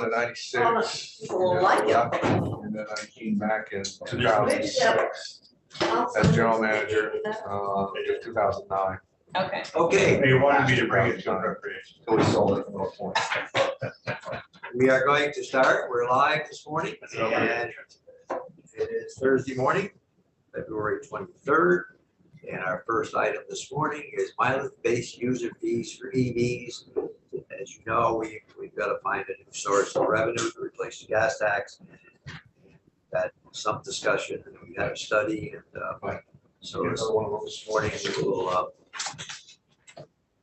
91 to 96. Oh, like it. And then I came back in 2006 as general manager, 2009. Okay. Okay, They wanted me to bring it to appropriation. So we sold it for North Point. we are going to start. We're live this morning and it is Thursday morning, February 23rd. And our first item this morning is mileage-based user fees for EVs. As you know, we've got to find a new source of revenue to replace the gas tax. Had some discussion and we had a study and so this morning we will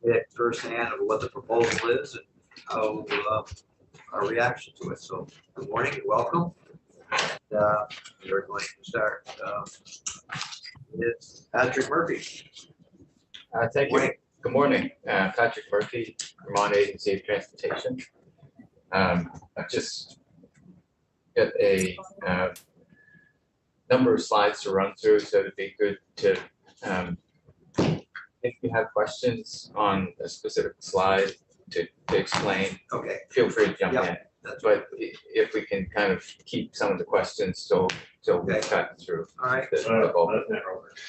get firsthand of what the proposal is and how our reaction to it. So good morning and welcome. And, we're going to start. It's Patrick Murphy. Thank you. Good morning. Patrick Murphy, Vermont Agency of Transportation. I've just got a number of slides to run through, so it'd be good to, if you have questions on a specific slide to explain, Okay, feel free to jump in. that's But if we can kind of keep some of the questions so we Okay. cut through all right. the bulk. That's never worked.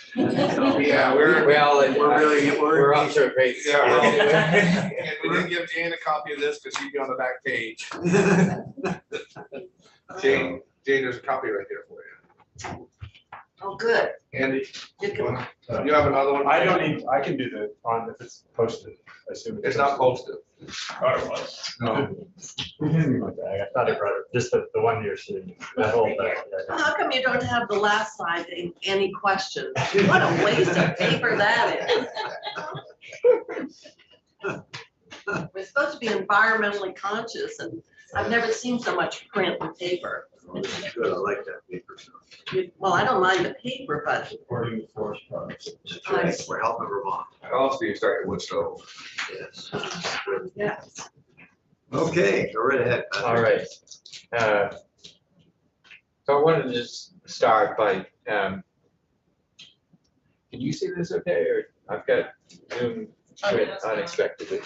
Yeah, we're We're off to a great start. and we didn't give Jane a copy of this because she'd be on the back page. Jane, there's a copy right there for you. Oh, good. Andy, You can, you have another one? I don't need, I can do the, if it's posted, I assume. It's not posted. Oh, it was. No. We didn't like that. I thought I brought it, just the one you're seeing, that whole thing. how come you don't have the last slide, any questions? What a waste of paper that is. We're supposed to be environmentally conscious and I've never seen so much print and paper. This is good. I like that paper stuff. Well, I don't mind the paper, but Supporting the forest products. That's right. We're helping Vermont. How else do you start your wood stove? Yes. yeah. Okay, go right ahead. Patrick. All right. So I wanted to just start by, can you see this okay, or I've got Zoom quit unexpectedly.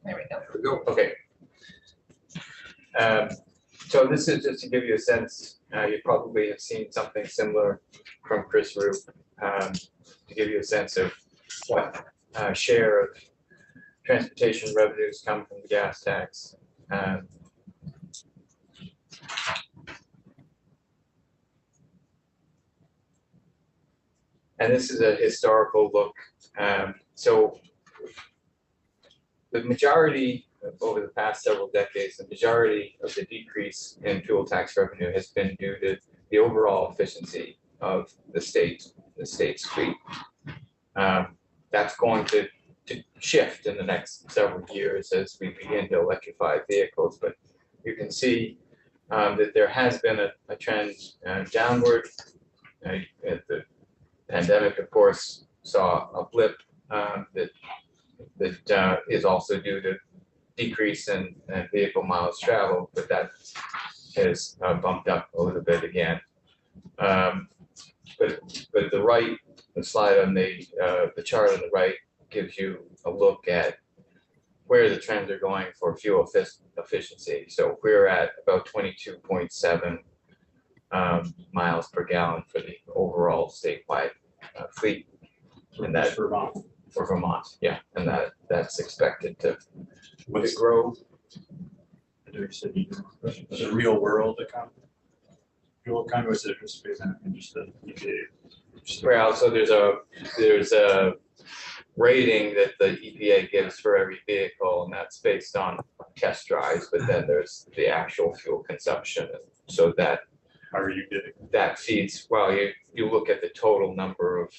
There we go. There we go. Okay. So this is just to give you a sense, you probably have seen something similar from Chris Roop, to give you a sense of what share of transportation revenues come from the gas tax. And this is a historical look. So the majority, over the past several decades, the majority of the decrease in fuel tax revenue has been due to the overall efficiency of the state's fleet. That's going to shift in the next several years as we begin to electrify vehicles, but you can see that there has been a trend downward. The pandemic, of course, saw a blip that is also due to decrease in vehicle miles traveled, but that has bumped up a little bit again. But the right, the slide on the chart on the right gives you a look at where the trends are going for fuel efficiency. So we're at about 22.7 miles per gallon for the overall statewide fleet, and that Vermont. for Vermont, yeah, and that's expected to What's grow. Is it real world economy? Fuel economy, was it just based on interested? Well, so there's a rating that the EPA gives for every vehicle, and that's based on test drives, but then there's the actual fuel consumption. So that How are you getting? that feeds, well, you look at the total number of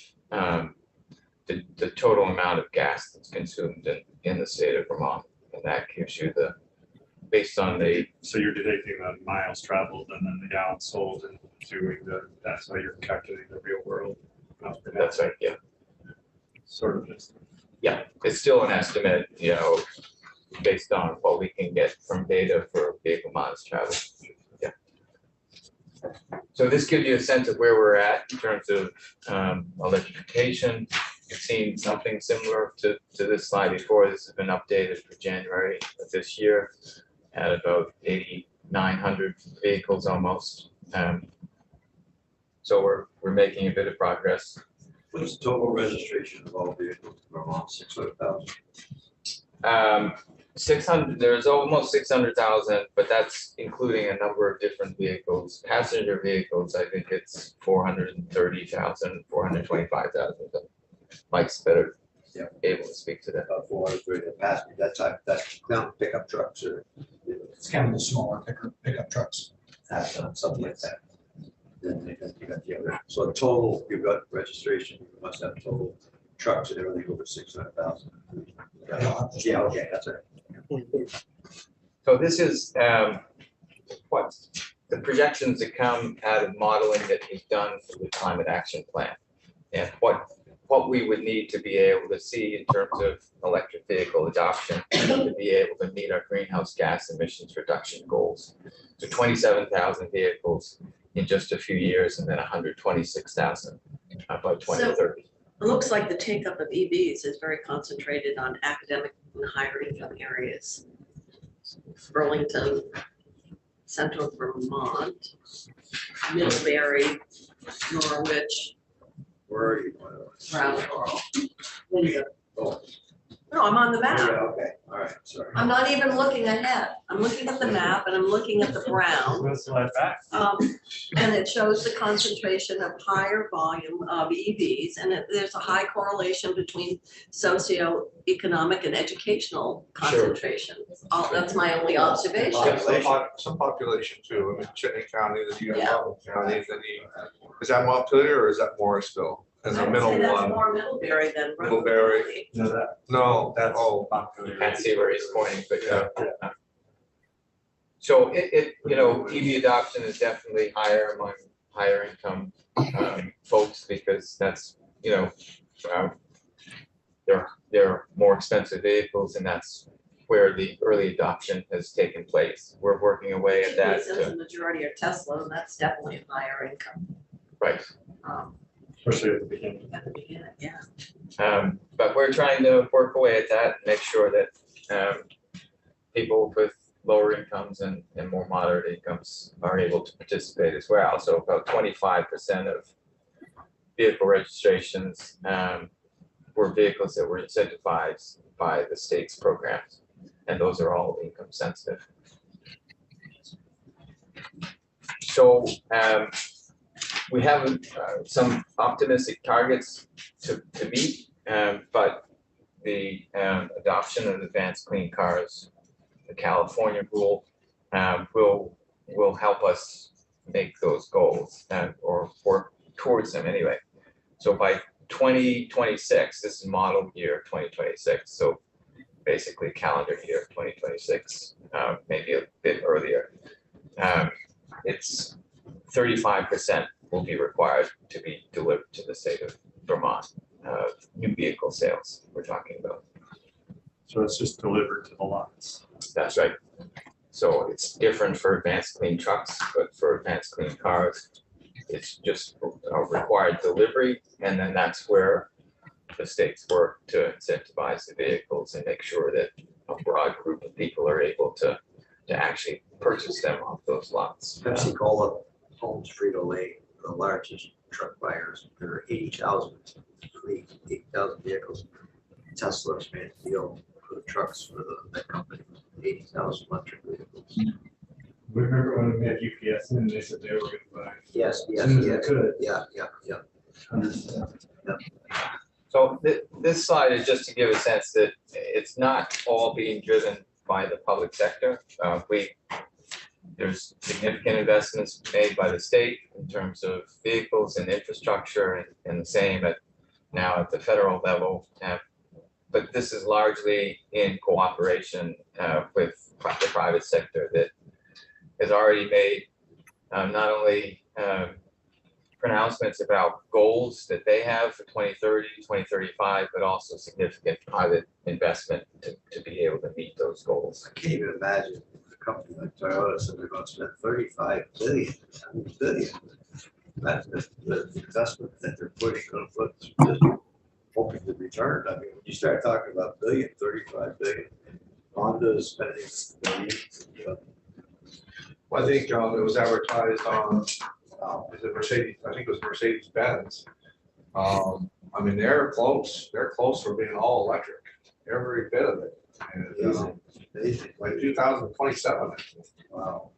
the total amount of gas that's consumed in the state of Vermont, and that gives you based on the, So you're taking the miles traveled and then the gallons sold and doing that's how you're calculating the real world. that's right, yeah. Sort of just. Yeah, it's still an estimate, you know, based on what we can get from data for vehicle miles traveled. Yeah. So this gives you a sense of where we're at in terms of electrification. You've seen something similar to this slide before. This has been updated for January of this year at about 8,900 vehicles almost. So we're making a bit of progress. What's the total registration of all vehicles in Vermont? 600,000. 600, there's almost 600,000, but that's including a number of different vehicles. Passenger vehicles, I think it's 430,000, 425,000. Mike's better Yeah. able to speak to that. About 430 passenger. That's counting pickup trucks or It's kind of the smaller pickup trucks. something like that. Then you got the other. So total, you've got registration. You must have total trucks and everything over 600,000. Yeah. Okay. That's it. So this is what the projections that come out of modeling that we've done for the climate action plan. And what we would need to be able to see in terms of electric vehicle adoption to be able to meet our greenhouse gas emissions reduction goals. So 27,000 vehicles in just a few years and then 126,000 by 2030. It looks like the take up of EVs is very concentrated on academic and higher income areas. Burlington, Central Vermont, Middlebury, Norwich, Where are you? Brattleboro. There you go. Oh, No, I'm on the yeah, map. okay. All right. Sorry. I'm not even looking ahead. I'm looking at the map and I'm looking at the brown. Let's slide back. And it shows the concentration of higher volume of EVs, and there's a high correlation between socioeconomic and educational concentration. That's my only observation. Some population too, I mean, Chittenden County, the Yeah. counties, is that Montpelier or is that Morrisville? And the I'd middle say that's one, more Middlebury than. Middlebury. No, that, no, that's oh, popular. Can't see where he's pointing, but Yeah. So you know, EV adoption is definitely higher among higher income folks because that's, you know, they're more expensive vehicles and that's where the early adoption has taken place. We're working away at that. Since the majority are Tesla, and that's definitely a higher income. Right. Especially at the beginning. At the beginning, yeah. But we're trying to work away at that, and make sure that people with lower incomes and more moderate incomes are able to participate as well. So about 25% of vehicle registrations were vehicles that were incentivized by the state's programs, and those are all income sensitive. So we have some optimistic targets to meet, but the adoption of advanced clean cars, the California rule, will help us make those goals or work towards them anyway. So by 2026, this is model year 2026, so basically calendar year 2026, maybe a bit earlier. It's 35% will be required to be delivered to the state of Vermont, new vehicle sales we're talking about. So it's just delivered to the lots. That's right. So it's different for advanced clean trucks, but for advanced clean cars, it's just a required delivery. And then that's where the states work to incentivize the vehicles and make sure that a broad group of people are able to actually purchase them off those lots. Pepsi-Cola owns Frito-Lay, the largest truck buyers. There are 80,000 vehicles. Tesla's made a deal for the trucks for that company, 80,000 electric vehicles. Remember when we had UPS and they said they were going to buy Yes, as soon as they could, Yeah. hundreds of thousands. So this slide is just to give a sense that it's not all being driven by the public sector. There's significant investments made by the state in terms of vehicles and infrastructure, and the same now at the federal level. but this is largely in cooperation with the private sector that has already made not only pronouncements about goals that they have for 2030, 2035, but also significant private investment to be able to meet those goals. I can't even imagine a company like Toyota said they're gonna spend 35 billion, That's the investment that they're putting on foot, just hoping to return. I mean, when you start talking about 35 billion, Honda's spending billions, Well, I think, it was advertised on, is it Mercedes, I think it was Mercedes Benz. I mean, they're close for being all electric, every bit of it. And, amazing. by 2027. Wow.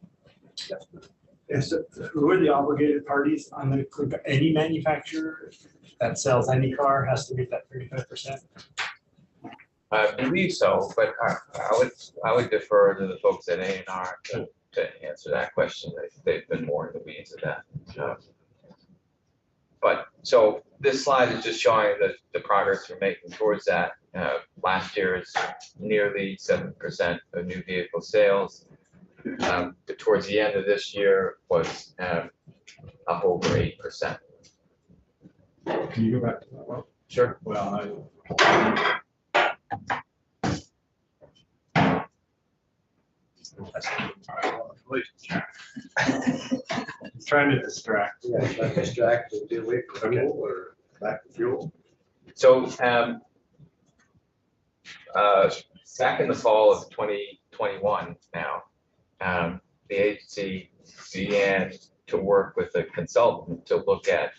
Yes, who are the obligated parties on the, any manufacturer that sells any car has to meet that 35%? I believe so, but I would defer to the folks at A&R to answer that question. They've been more in the weeds of that. But so this slide is just showing the progress we're making towards that. Last year is nearly 7% of new vehicle sales. But towards the end of this year was up over 8%. Can you go back to that one? Sure. Well, I'm trying to distract. Yeah, like distracted, get away from Okay. fuel or back to fuel. So back in the fall of 2021 now, the agency began to work with a consultant to look at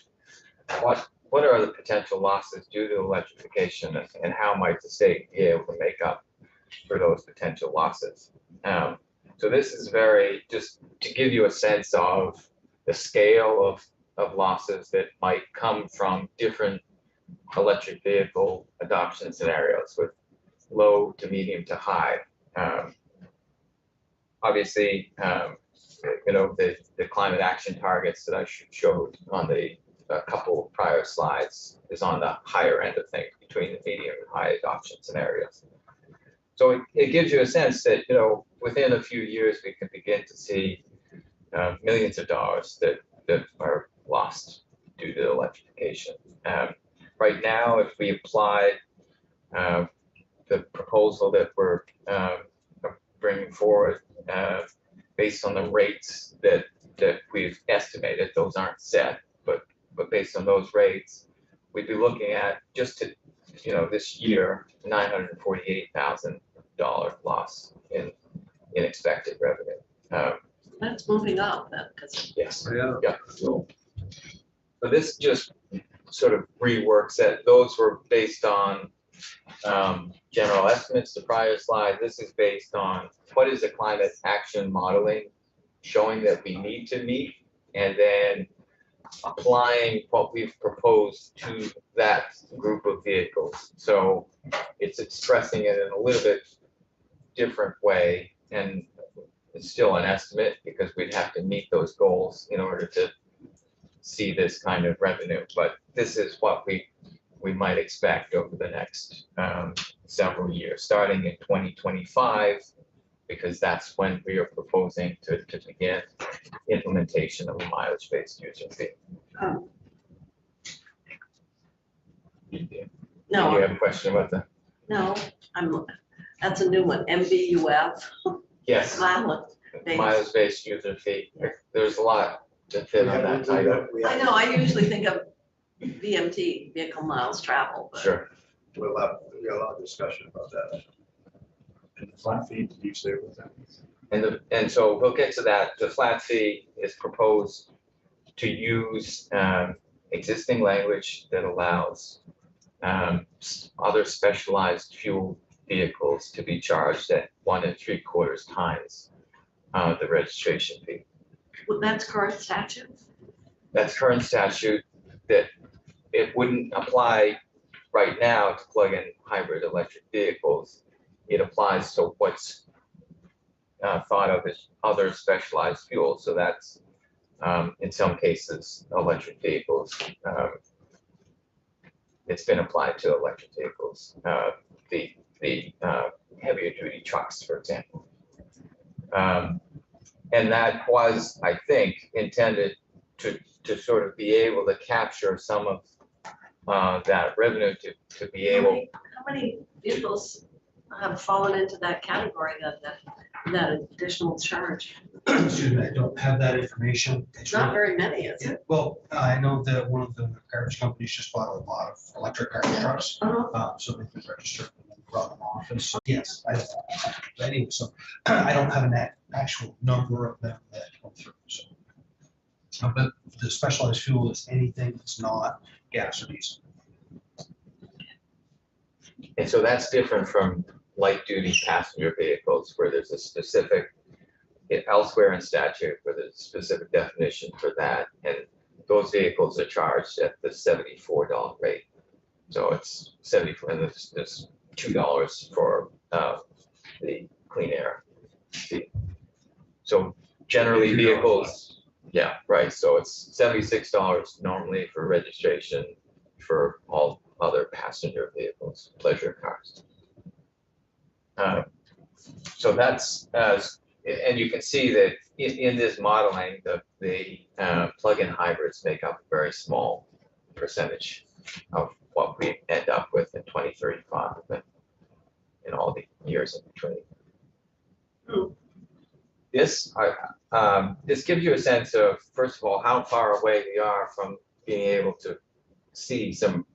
what are the potential losses due to electrification and how might the state be able to make up for those potential losses. So this is just to give you a sense of the scale of losses that might come from different electric vehicle adoption scenarios with low to medium to high. Obviously, the climate action targets that I showed on the couple of prior slides is on the higher end of things between the medium and high adoption scenarios. So it gives you a sense that, within a few years, we can begin to see millions of dollars that are lost due to electrification. Right now, if we apply the proposal that we're bringing forward based on the rates that we've estimated, those aren't set, but based on those rates, we'd be looking at just to, this year, $948,000 loss in expected revenue. That's moving up then, because Yes. Yeah. Yeah. So this just sort of reworks that. Those were based on general estimates, the prior slide. This is based on what is the climate action modeling showing that we need to meet, and then applying what we've proposed to that group of vehicles. So it's expressing it in a little bit different way, and it's still an estimate because we'd have to meet those goals in order to see this kind of revenue. But this is what we might expect over the next several years, starting in 2025, because that's when we are proposing to begin implementation of a mileage-based user fee. no, You have a question about that? no, that's a new one, MBUF, Yes, mileage-based user fee. There's a lot to fit on that title. I know, I usually think of VMT, vehicle miles traveled, but Sure. We'll have a lot of discussion about that. And the flat fee, did you say what that is? And so we'll get to that. The flat fee is proposed to use existing language that allows other specialized fuel vehicles to be charged at 1 3/4 times the registration fee. well, that's current statute. That's current statute. That it wouldn't apply right now to plug-in hybrid electric vehicles. It applies to what's thought of as other specialized fuels. So that's in some cases electric vehicles it's been applied to electric vehicles, the heavier duty trucks, for example. And that was, I think, intended to sort of be able to capture some of that revenue to be able. How many vehicles have fallen into that category, that additional charge? Excuse me, I don't have that information. It's Not really- very many, is it? Well, I know that one of the garbage companies just bought a lot of electric garbage trucks, Uh-huh. so they could register them and brought them off. And so, yes, anyway, so I don't have an actual number of them that come through, so. But the specialized fuel is anything that's not gas or diesel. And so that's different from light duty passenger vehicles where there's a specific, elsewhere in statute where there's a specific definition for that. And those vehicles are charged at the $74 rate. So it's 74, and there's $2 for the clean air fee. So generally vehicles, yeah, right. So it's $76 normally for registration for all other passenger vehicles, pleasure cars. So that's, and you can see that in this modeling, the plug-in hybrids make up a very small percentage of what we end up with in 2035 and in all the years in between. This gives you a sense of, first of all, how far away we are from being able to see some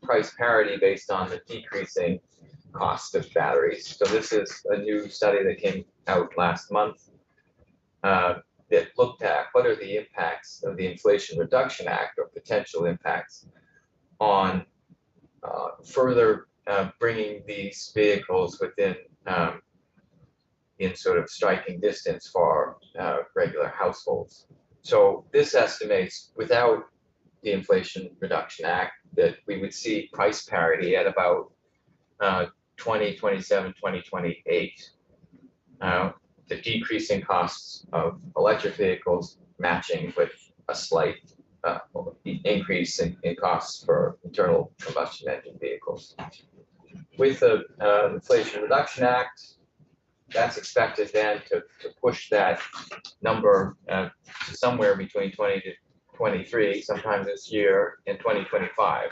price parity based on the decreasing cost of batteries. So this is a new study that came out last month that looked at what are the impacts of the Inflation Reduction Act or potential impacts on further bringing these vehicles within in sort of striking distance for regular households. So this estimates without the Inflation Reduction Act that we would see price parity at about 2027, 2028. The decreasing costs of electric vehicles matching with a slight increase in costs for internal combustion engine vehicles. With the Inflation Reduction Act, that's expected then to push that number to somewhere between 20 to 23, sometime this year, in 2025.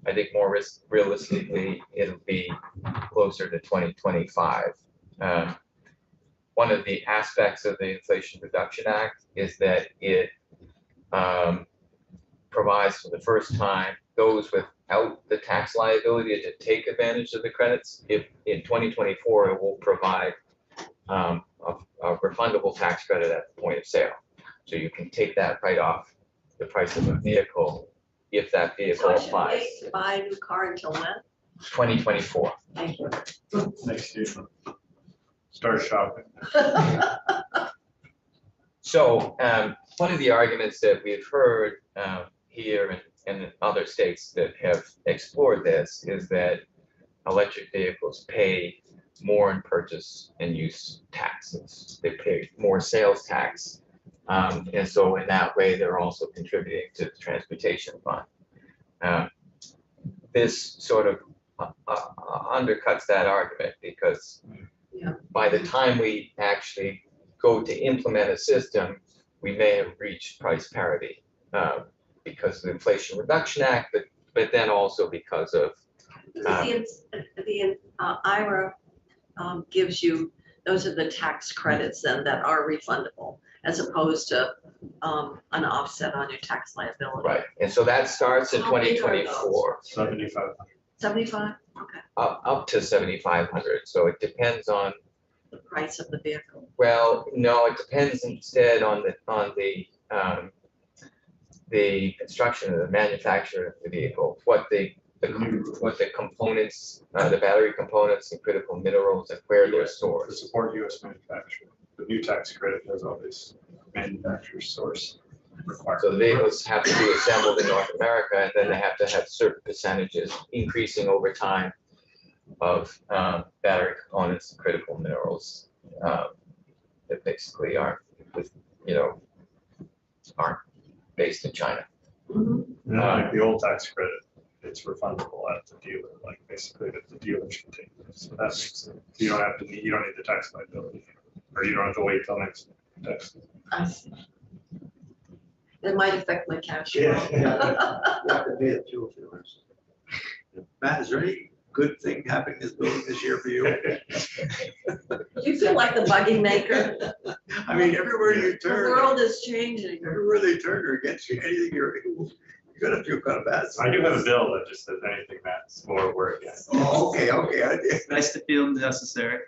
I think more realistically, it'll be closer to 2025. One of the aspects of the Inflation Reduction Act is that it provides for the first time those without the tax liability to take advantage of the credits. If in 2024, it will provide a refundable tax credit at the point of sale. So you can take that right off the price of a vehicle if that vehicle So I should applies. wait to buy a new car until when? 2024. Thank you. Next year. Start shopping. So one of the arguments that we've heard here and in other states that have explored this is that electric vehicles pay more in purchase and use taxes. They pay more sales tax. And so in that way, they're also contributing to the transportation fund. This sort of undercuts that argument because by the time we actually go to implement a system, we may have reached price parity because of the Inflation Reduction Act, but then also because of The IRA gives you, those are the tax credits then that are refundable, as opposed to an offset on your tax liability. right. And so that starts in How big are 2024, 7,500. 75, okay, up to 7,500. So it depends on, the price of the vehicle. well, no, it depends instead on the construction of the manufacturer of the vehicle, what the components, the battery components and critical minerals and where they're stored. To support US manufacturing. The new tax credit has all this manufacturer source requirement. So the vehicles have to be assembled in North America, and then they have to have certain percentages increasing over time of battery components and critical minerals that basically aren't based in China. Mhm. And like the old tax credit, it's refundable at the dealer, like basically that the dealer should take this. So that makes sense. You don't have to, you don't need the tax liability, or you don't have to wait till next tax. I see. It might affect my cash flow. You have to pay the fuel dealers. Matt, is there any good thing happening this building this year for you? Do you feel like the buggy maker? I mean, everywhere you The turn, world is changing. everywhere they turn or against you, anything you're gonna feel kind of bad. I do have a bill that just says anything that's or word, yes. Oh, okay, okay, I did. Nice to feel necessary.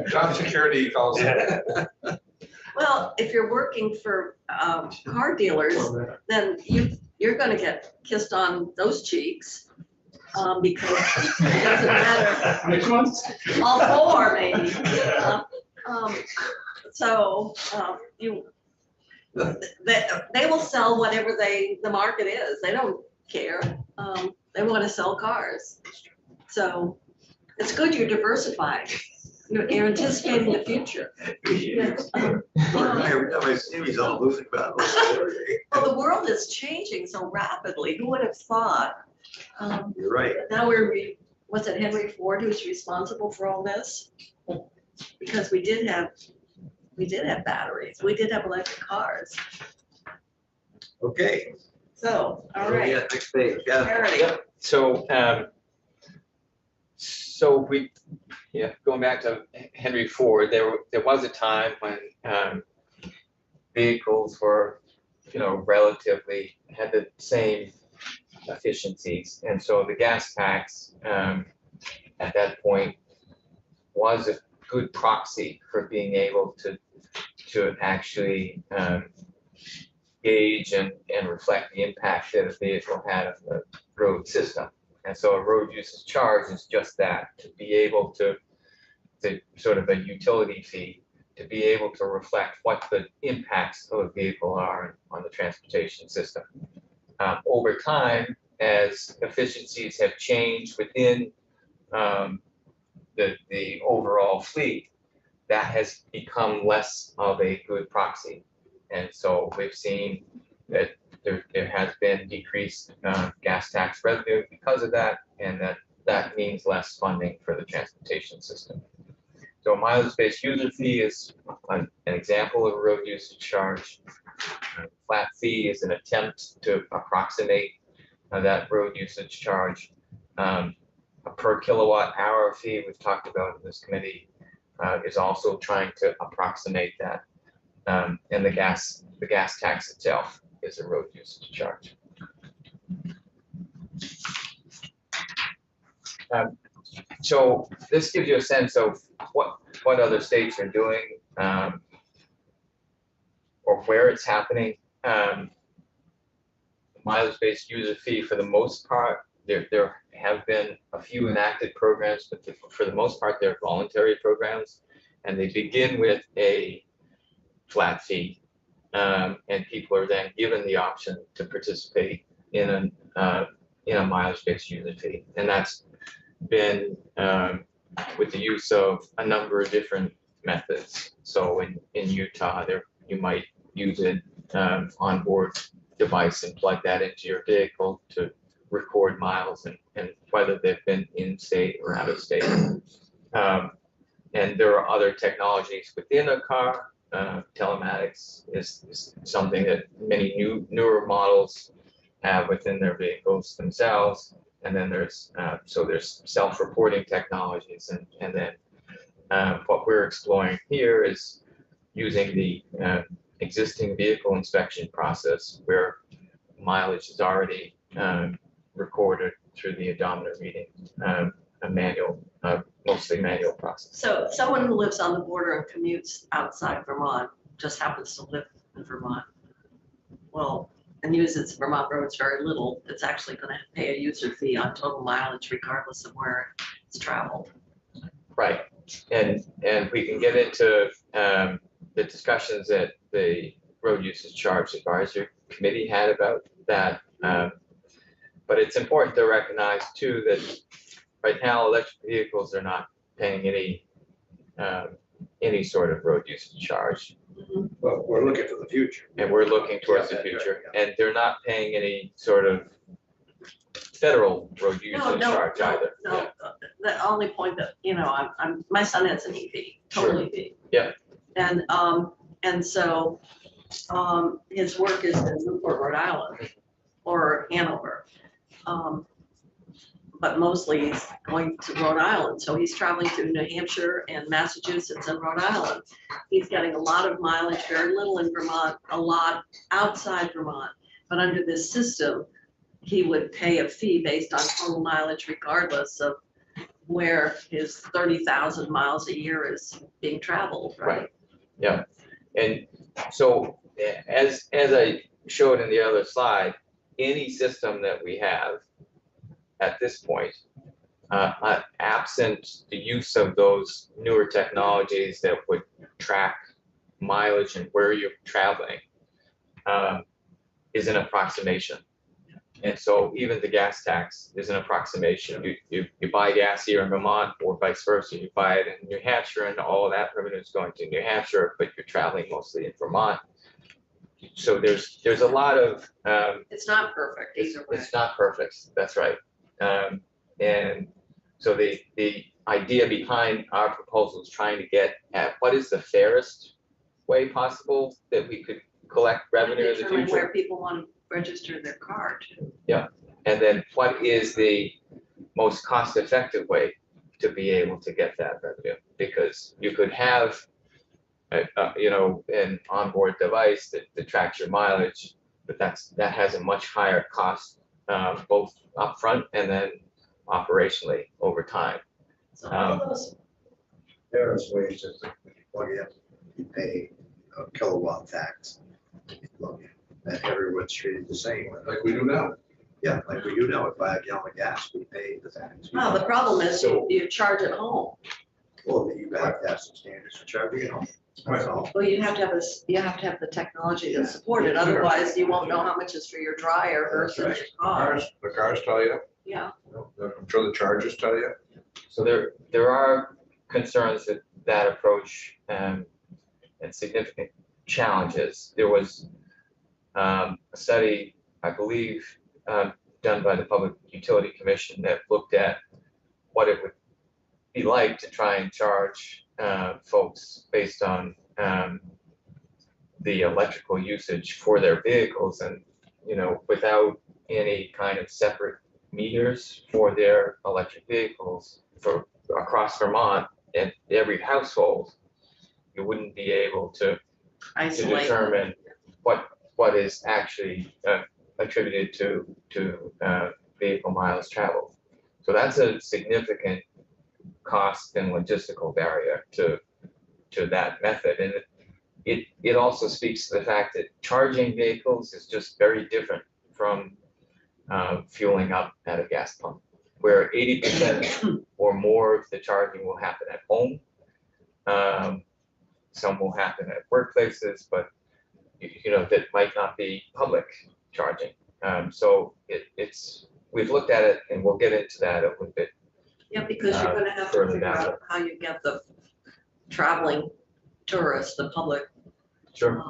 Job security calls. Yeah. Well, if you're working for car dealers, then you're gonna get kissed on those cheeks. Because it doesn't matter, Which ones? all four maybe. So, they will sell whatever the market is. They don't care. They want to sell cars. So it's good you're diversified. You're anticipating the future. Every time I see him, he's all losing battle. Well, the world is changing so rapidly. Who would have thought? You're right. Now was it Henry Ford who's responsible for all this? Because we did have batteries. We did have electric cars. Okay. So, all Yeah, right. next page, yeah. Parity. Yep. So, going back to Henry Ford, there was a time when vehicles were, relatively had the same efficiencies, and so the gas tax at that point was a good proxy for being able to actually gauge and reflect the impact that a vehicle had on the road system. And so a road usage charge is just that, to be able to sort of a utility fee, to be able to reflect what the impacts of a vehicle are on the transportation system. Over time, as efficiencies have changed within the overall fleet, that has become less of a good proxy. And so we've seen that there has been decreased gas tax revenue because of that, and that means less funding for the transportation system. So a mileage-based user fee is an example of a road usage charge. Flat fee is an attempt to approximate that road usage charge. A per kilowatt hour fee we've talked about in this committee is also trying to approximate that. And the gas tax itself is a road usage charge. So this gives you a sense of what other states are doing or where it's happening. Mileage-based user fee, for the most part, there have been a few enacted programs, but for the most part, they're voluntary programs, and they begin with a flat fee, and people are then given the option to participate in a mileage-based user fee, and that's been with the use of a number of different methods. So in Utah, you might use an onboard device and plug that into your vehicle to record miles and whether they've been in state or out of state. And there are other technologies within a car. Telematics is something that many newer models have within their vehicles themselves. And then there's self-reporting technologies, and then what we're exploring here is using the existing vehicle inspection process where mileage is already recorded through the odometer reading, a manual, mostly manual process. So someone who lives on the border and commutes outside Vermont, just happens to live in Vermont, well, and uses Vermont roads very little, it's actually going to pay a user fee on total mileage regardless of where it's traveled. Right, and we can get into the discussions that the Road Usage Charge Advisory Committee had about that. But it's important to recognize too that right now electric vehicles are not paying any sort of road usage charge. But we're looking for the future. And we're looking towards the Yeah, that's future, right, and they're not paying any sort of federal road No, users no, charge either. no, the only point that, my son has an EV, total EV. Yeah. And so, his work is in Newport, Rhode Island, or Hanover. But mostly he's going to Rhode Island, so he's traveling through New Hampshire and Massachusetts and Rhode Island. He's getting a lot of mileage, very little in Vermont, a lot outside Vermont. But under this system, he would pay a fee based on total mileage regardless of where his 30,000 miles a year is being traveled, right? Yeah, and so as I showed in the other slide, any system that we have at this point, absent the use of those newer technologies that would track mileage and where you're traveling, is an approximation. And so even the gas tax is an approximation. You buy gas here in Vermont or vice versa. You buy it in New Hampshire and all of that revenue is going to New Hampshire, but you're traveling mostly in Vermont. So there's a lot of, It's not perfect either way. it's not perfect, that's right. And so the idea behind our proposal is trying to get at what is the fairest way possible that we could collect revenue in the Determine future. where people want to register their car too. And then what is the most cost-effective way to be able to get that revenue? Because you could have, an onboard device that tracks your mileage, but that has a much higher cost, both upfront and then operationally over time. So all of those, There's ways to plug in, you pay a kilowatt tax. And everyone's treated the same. Like we do now. Yeah, like we do now, if I have a gallon of gas, we pay the tax. well, the problem is you charge at home. Well, you have to have some standards for charging at home. That's all. Well, you have to have the technology to support it, otherwise you won't know how much is for your dryer versus your car. The cars tell you, Yeah, I'm sure the chargers tell you. So there are concerns with that approach, and significant challenges. There was a study, I believe, done by the Public Utility Commission that looked at what it would be like to try and charge folks based on the electrical usage for their vehicles, and without any kind of separate meters for their electric vehicles for across Vermont and every household, you wouldn't be able to isolate. determine what is actually attributed to vehicle miles traveled. So that's a significant cost and logistical barrier to that method. And it also speaks to the fact that charging vehicles is just very different from fueling up at a gas pump, where 80% or more of the charging will happen at home. Some will happen at workplaces, but that might not be public charging. So we've looked at it, and we'll get into that a little bit. Yeah, because you're gonna have to further figure down. out how you get the traveling tourists, the public. Sure.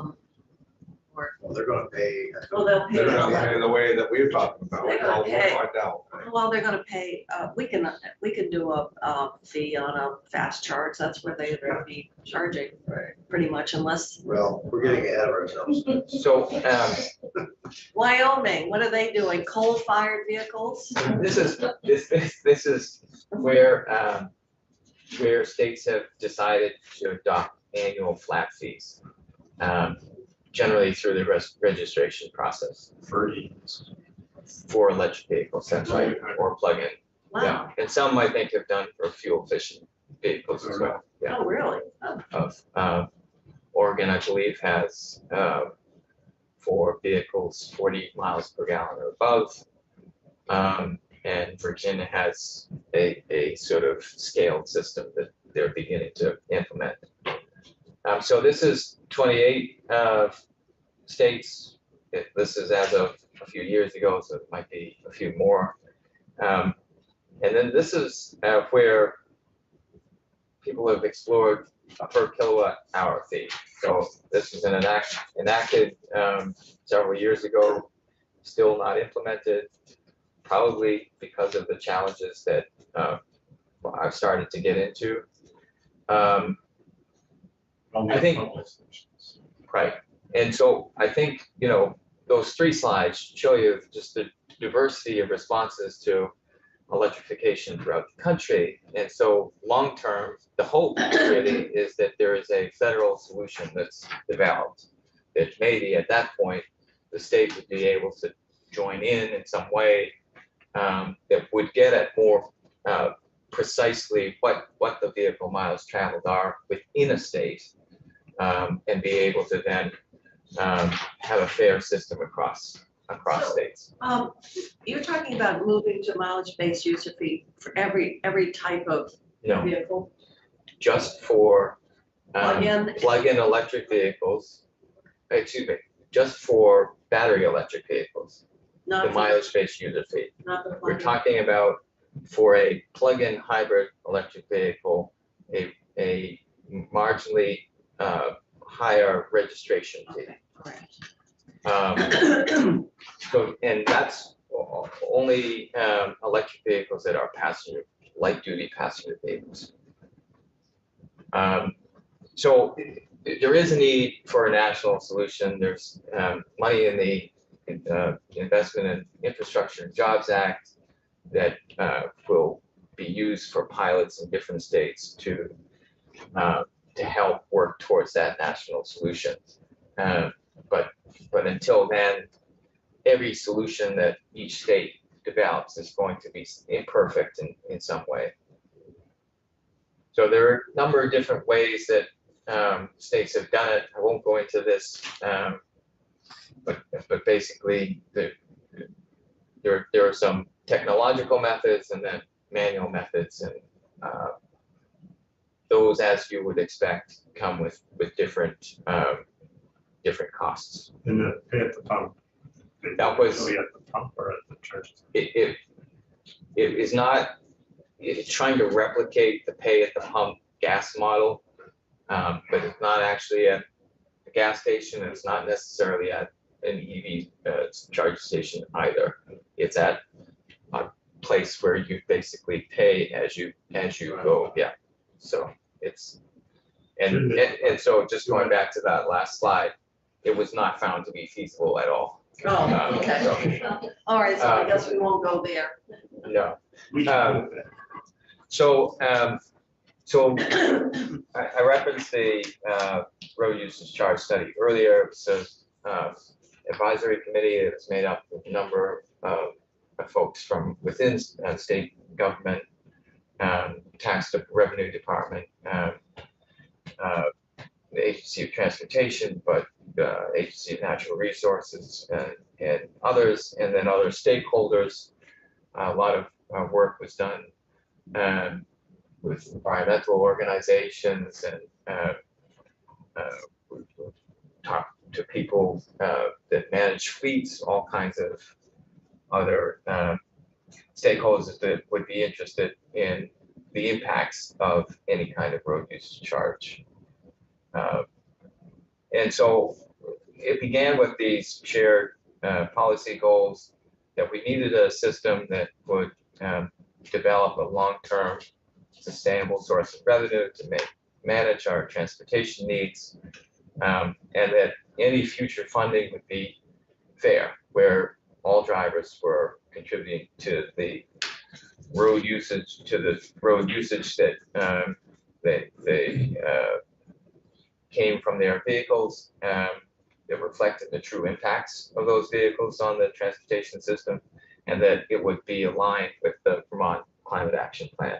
Well, they're gonna pay. Well, they'll They're pay, not paying the way that we're talking about. They're gonna We'll pay. find out. well, they're gonna pay, we can do a fee on a fast charge, that's where they're gonna be charging, Right. pretty much, unless, Well, we're getting ahead of ourselves. So Wyoming, what are they doing, coal-fired vehicles? this is where states have decided to adopt annual flat fees, generally through the registration process for electric vehicles, that's right, or plug-in. Wow, Yeah, and some I think have done for fuel efficient vehicles as well. Yeah, oh, really? Oh, of Oregon, I believe, has for vehicles 40 miles per gallon or above. And Virginia has a sort of scaled system that they're beginning to implement. So this is 28 states. This is as of a few years ago, so it might be a few more. And then this is where people have explored a per kilowatt hour fee. So this was enacted several years ago, still not implemented. probably because of the challenges that I've started to get into. I think- Right, and so I think, those 3 slides show you just the diversity of responses to electrification throughout the country. And so long-term, the hope really is that there is a federal solution that's developed, that maybe at that point, the state would be able to join in some way that would get at more precisely what the vehicle miles traveled are within a state, and be able to then have a fair system across states. You're talking about moving to mileage-based user fee for every type of No, vehicle? just for Plug-in? plug-in electric vehicles, just for battery electric vehicles, Not the for mileage-based user fee. Not the We're plug-in. talking about for a plug-in hybrid electric vehicle, a marginally higher registration fee. Okay, correct. So, and that's only electric vehicles that are light-duty passenger vehicles. So there is a need for a national solution. There's money in the Investment in Infrastructure and Jobs Act that will be used for pilots in different states to help work towards that national solution. But until then, every solution that each state develops is going to be imperfect in some way. So there are a number of different ways that states have done it. I won't go into this, but basically there are some technological methods and then manual methods, and those, as you would expect, come with different costs. And the pay at the pump. That was- Really at the pump or at the church? It is not, it's trying to replicate the pay at the pump gas model, but it's not actually at a gas station, and it's not necessarily at an EV charge station either. It's at a place where you basically pay as you go. Yeah, so it's and so just going back to that last slide, it was not found to be feasible at all. Oh, okay. All right, so I guess we won't go there. No. We can move it. So I referenced the road usage charge study earlier. So advisory committee that is made up of a number of folks from within state government, tax revenue department, the agency of transportation, but agency of natural resources and others, and then other stakeholders. A lot of work was done with environmental organizations, and we talked to people that manage fleets, all kinds of other stakeholders that would be interested in the impacts of any kind of road use charge. And so it began with these shared policy goals that we needed a system that would develop a long-term sustainable source of revenue to manage our transportation needs, and that any future funding would be fair, where all drivers were contributing to the road usage that they came from their vehicles, that reflected the true impacts of those vehicles on the transportation system, and that it would be aligned with the Vermont Climate Action Plan.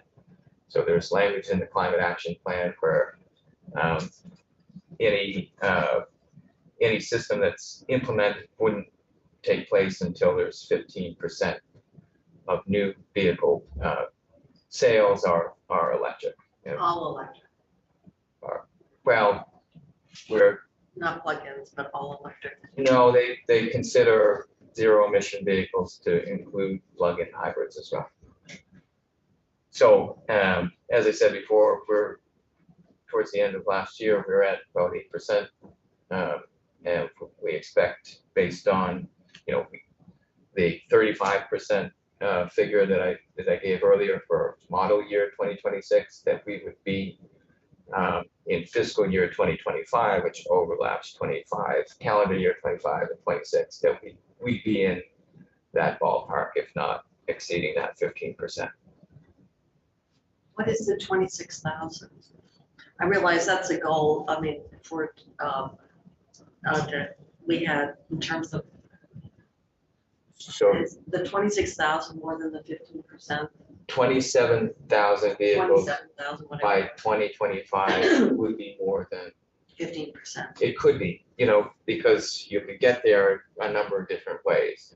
So there's language in the Climate Action Plan where any system that's implemented wouldn't take place until there's 15% of new vehicle sales are electric. All electric, Well, we're not plug-ins, but all electric. no, they consider zero emission vehicles to include plug-in hybrids as well. So as I said before, we're towards the end of last year, we were at about 8%, and we expect, based on the 35% figure that I gave earlier for model year 2026, that we would be in fiscal year 2025, which overlaps 25, calendar year 25 and 26, that we'd be in that ballpark, if not exceeding that 15%. What is the 26,000? I realize that's a goal, I mean, for, we had in terms of, So is the 26,000 more than the 15%? 27,000 vehicles 27,000, by whatever, 2025 would be more than, 15%. it could be, because you could get there a number of different ways,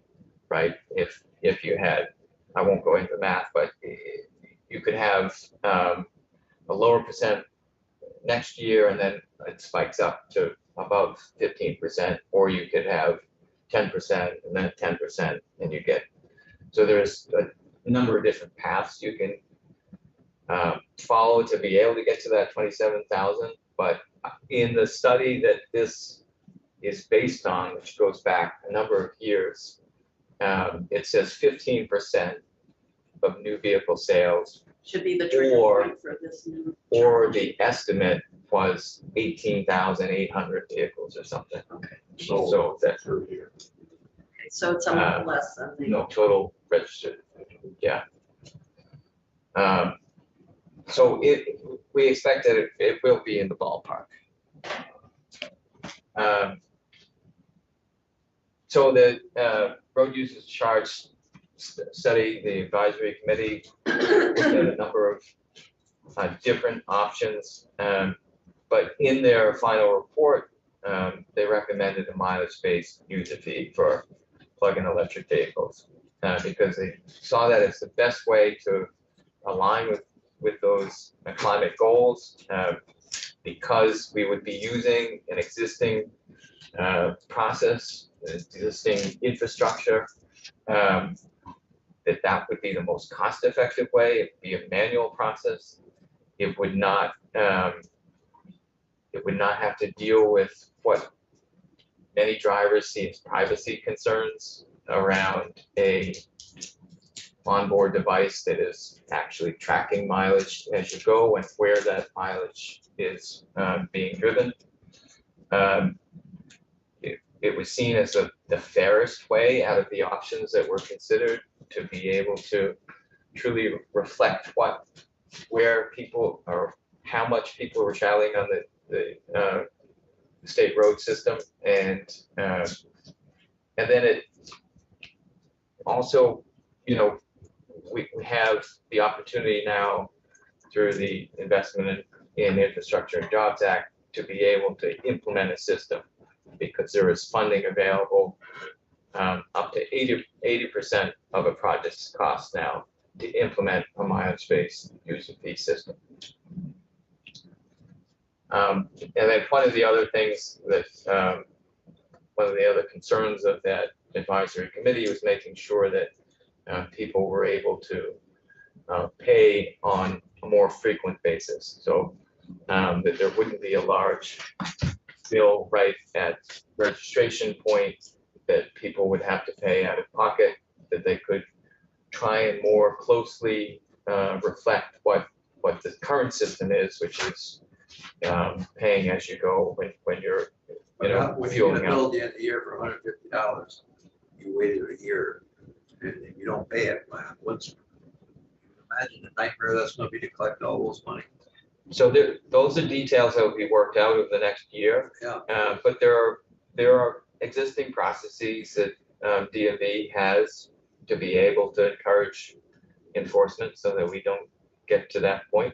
right? If you had, I won't go into math, but you could have a lower percent next year and then it spikes up to above 15%, or you could have 10% and then 10% and you get, so there's a number of different paths you can follow to be able to get to that 27,000. But in the study that this is based on, which goes back a number of years, it says 15% of new vehicle sales, Should be the trigger Or- point for this new. or the estimate was 18,800 vehicles or something. Okay, So that's so it's somewhat less than the. no total registered, yeah. So we expect that it will be in the ballpark. So the road users charge study, the advisory committee looked at a number of different options, but in their final report, they recommended a mileage-based user fee for plug-in electric vehicles, because they saw that as the best way to align with those climate goals, because we would be using an existing process, existing infrastructure, that would be the most cost-effective way. It would be a manual process. It would not have to deal with what many drivers see as privacy concerns around a onboard device that is actually tracking mileage as you go and where that mileage is being driven. It was seen as the fairest way out of the options that were considered to be able to truly reflect where people or how much people were traveling on the state road system, and then it also, we have the opportunity now through the Investment in Infrastructure and Jobs Act to be able to implement a system, because there is funding available up to 80% of a project's cost now to implement a mileage-based user fee system. And then one of the other things that, one of the other concerns of that advisory committee was making sure that people were able to pay on a more frequent basis. So that there wouldn't be a large bill right at registration point that people would have to pay out of pocket, that they could try and more closely reflect what the current system is, which is paying as you go when you're, When you're fueling gonna up. build the end of the year for $150, you waited a year and you don't pay it, imagine the nightmare that's gonna be to collect all those money. So those are details that will be worked out over the next year. Yeah. But there are existing processes that DMV has to be able to encourage enforcement so that we don't get to that point.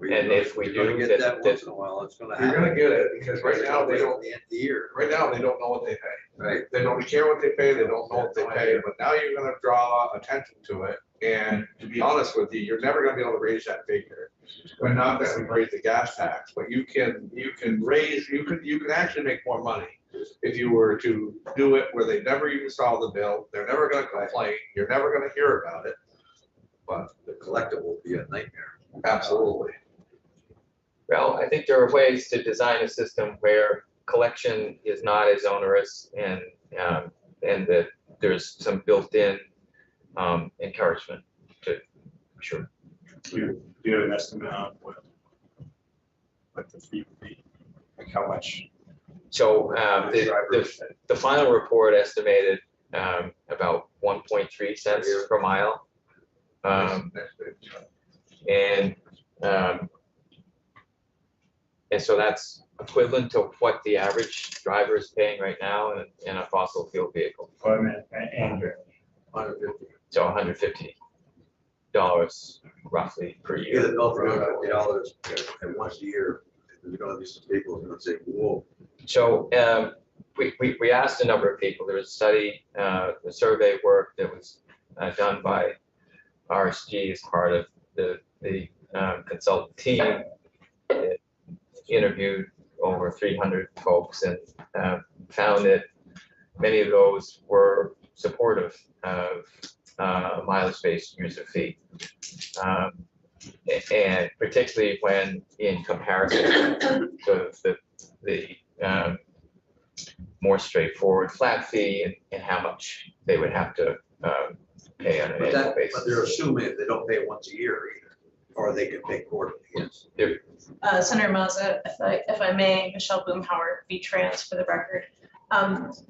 And if we You're gonna do, get that- that once in a while, it's gonna happen. You're gonna get it, because right now they don't, At the end of the year, right now they don't know what they pay. right? They don't care what they pay, they don't know what they pay, but now you're gonna draw attention to it. And to be honest with you, you're never gonna be able to raise that figure. We're not gonna raise the gas tax, but you can actually make more money if you were to do it where they never even saw the bill, they're never gonna complain, you're never gonna hear about it. But The collective will be a nightmare. absolutely. Well, I think there are ways to design a system where collection is not as onerous, and that there's some built-in encouragement to, sure. Do you have an estimate on what the fee would be? Like how much? So the final report estimated about 1.3 cents per mile. And so that's equivalent to what the average driver is paying right now in a fossil fuel vehicle. Well, I mean, and So $150 roughly per Yeah, year. the bill for $150 and once a year, there's gonna be some people who's gonna say, whoa. So we asked a number of people. There was a study, a survey work that was done by RSG as part of the consultant team. It interviewed over 300 folks and found that many of those were supportive of mileage-based user fee. And particularly when in comparison to the more straightforward flat fee and how much they would have to pay on an But annual that, basis. but they're assuming they don't pay once a year either, or they can pay quarterly, yes. Senator Mazza, if I may, Michelle Boomhauer, V-Trans for the record.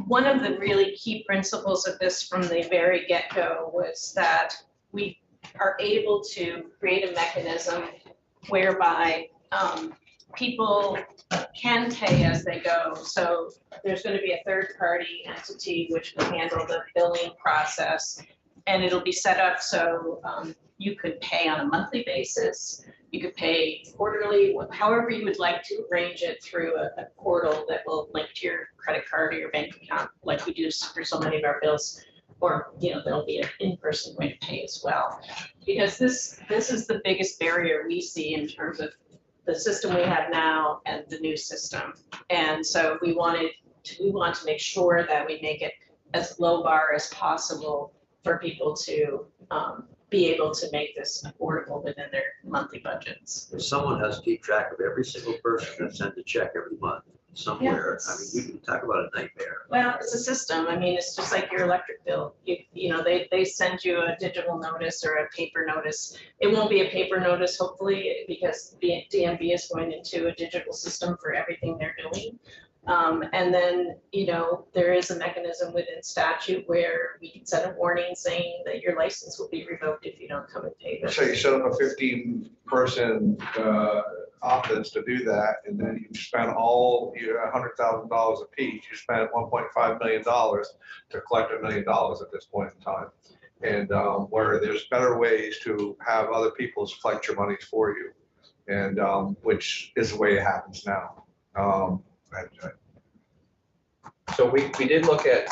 One of the really key principles of this from the very get-go was that we are able to create a mechanism whereby people can pay as they go. So there's going to be a third-party entity which will handle the billing process, and it'll be set up so you could pay on a monthly basis. You could pay quarterly, however you would like to arrange it through a portal that will link to your credit card or your bank account, like we do for so many of our bills. Or, you know, there'll be an in-person way to pay as well. Because this is the biggest barrier we see in terms of the system we have now and the new system. And so we want to make sure that we make it as low bar as possible for people to be able to make this affordable within their monthly budgets. If someone has to keep track of every single person that sends a check every month somewhere, I mean, you can talk about a nightmare. Well, it's a system. I mean, it's just like your electric bill. You know, they send you a digital notice or a paper notice. It won't be a paper notice, hopefully, because the DMV is going into a digital system for everything they're doing. And then, you know, there is a mechanism within statute where we can send a warning saying that your license will be revoked if you don't come and pay this. So you set up a 15-person office to do that, and then you spend all your $100,000 a piece. You spend $1.5 million to collect $1 million at this point in time. And where there's better ways to have other people collect your monies for you, and which is the way it happens now. So we did look at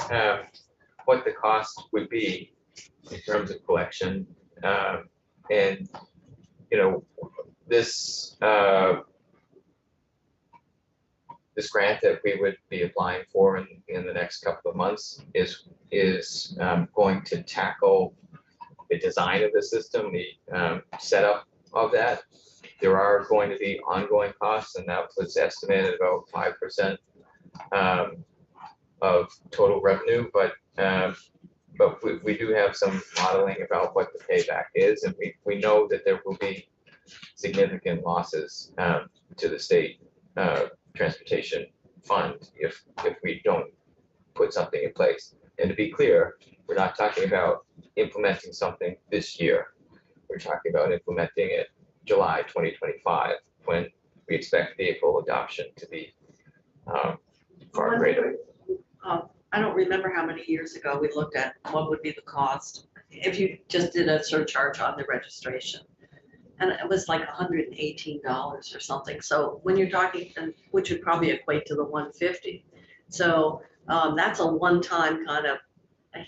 what the cost would be in terms of collection. And, you know, this grant that we would be applying for in the next couple of months is going to tackle the design of the system, the setup of that. There are going to be ongoing costs, and that was estimated about 5% of total revenue, but we do have some modeling about what the payback is, and we know that there will be significant losses to the state transportation fund if we don't put something in place. And to be clear, we're not talking about implementing something this year. We're talking about implementing it July 2025, when we expect vehicle adoption to be far greater. I don't remember how many years ago we looked at what would be the cost if you just did a surcharge on the registration. And it was like $118 or something. So when you're talking, which would probably equate to the 150. So that's a one-time kind of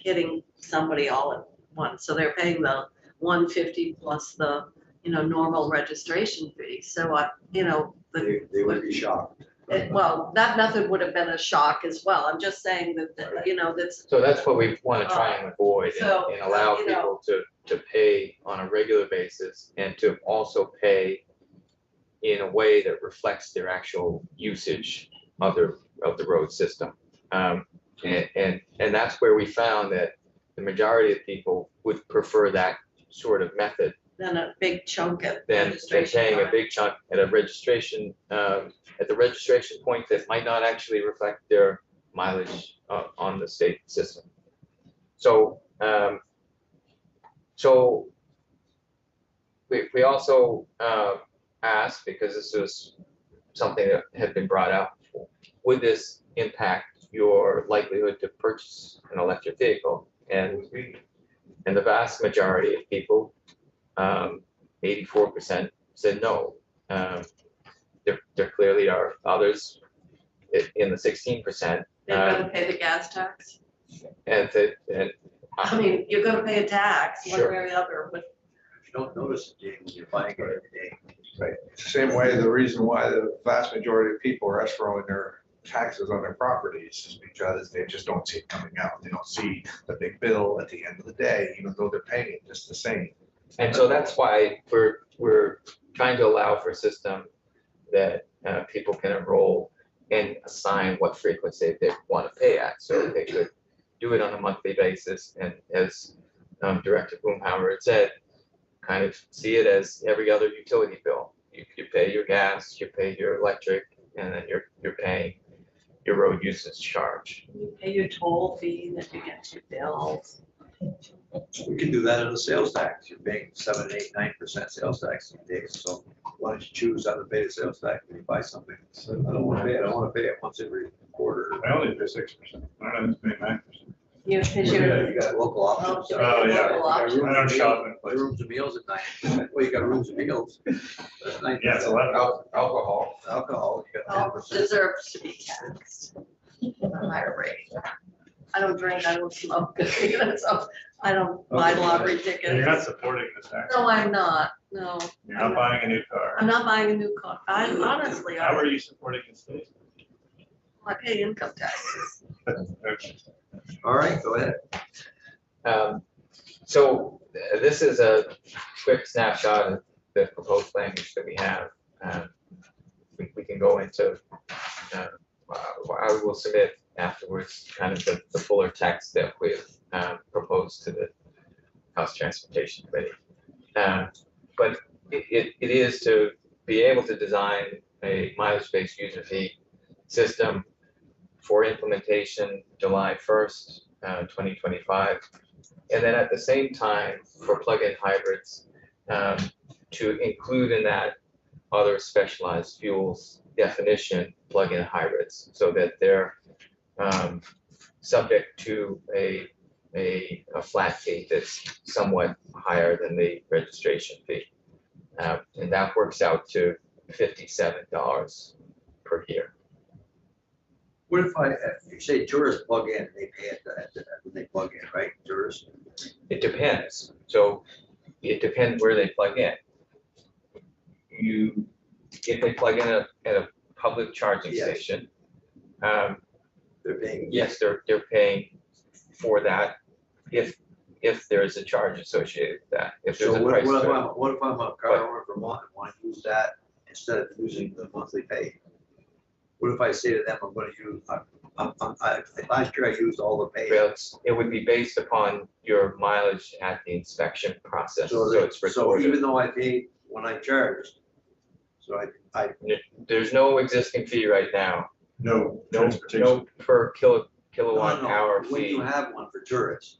hitting somebody all at once. So they're paying the 150 plus the, you know, normal registration fee. So you know, They would be shocked. well, that method would have been a shock as well. I'm just saying that, you know, that's. So that's what we want to try and avoid, So, and allow you know, people to pay on a regular basis, and to also pay in a way that reflects their actual usage of the road system. And that's where we found that the majority of people would prefer that sort of method Then a big chunk at than registration. paying a time. big chunk at a registration, at the registration point that might not actually reflect their mileage on the state system. So, so we also asked, because this was something that had been brought up, would this impact your likelihood to purchase an electric vehicle? And the vast majority of people, 84% said no. There clearly are others in the 16%. They're gonna pay the gas tax. And I mean, you're gonna pay a tax one Sure. way or the other, but You don't notice it, Jay, when you're buying it every day. It's the same way, the reason why the vast majority of people are escrowing their taxes on their properties is because they just don't see it coming out. They don't see the big bill at the end of the day, even though they're paying it just the same. And so that's why we're trying to allow for a system that people can enroll and assign what frequency they want to pay at. So they could do it on a monthly basis, and as Director Boomhauer had said, kind of see it as every other utility bill. You pay your gas, you pay your electric, and then you're paying your road usage charge. you pay your toll fee, then you get your bills. We can do that in the sales tax. You're paying 7, 8, 9% sales tax these days. So why don't you choose how to pay the sales tax when you buy something? So I don't want to pay it. I want to pay it once every quarter. I only pay 6%. I don't have to pay 9%. You pay Yeah, your, you got local options. Oh, Oh, yeah. local option. I don't shop in places. Rooms and meals at 9%. Well, you got rooms and meals. That's 9%. Yeah, it's 11. Alcohol. Alcohol, you got Oh, 10%. deserves to be taxed. at a higher rate. I don't drink, I don't smoke, you know, so I don't buy lottery And you're tickets. not supporting this tax. No, I'm not, no. You're not buying a new car. I'm not buying a new car. I honestly, How are I you supporting the state? pay income taxes. Okay. All right, go ahead. So this is a quick snapshot of the proposed language that we have. We can go into, I will submit afterwards kind of the fuller text that we've proposed to the House Transportation Committee. But it is to be able to design a mileage-based user fee system for implementation July 1st, 2025. And then at the same time, for plug-in hybrids, to include in that other specialized fuels definition plug-in hybrids, so that they're subject to a flat fee that's somewhat higher than the registration fee. And that works out to $57 per year. What if you say tourists plug in, they pay it when they plug in, right? Tourists. It depends. So it depends where they plug in. If they plug in at a public charging Yes. station, They're paying. yes, they're paying for that if there's a charge associated with that. If there's So a what price. if I'm a car owner from Vermont and want to use that instead of using the monthly pay? What if I say to them, I'm gonna use, last year I used all the pay. It would be based upon your mileage at the inspection process, so it's So recorded. even though I paid when I charged, so I, There's no existing fee right now, No no transportation. per no, kilowatt hour when fee. you have one for tourists.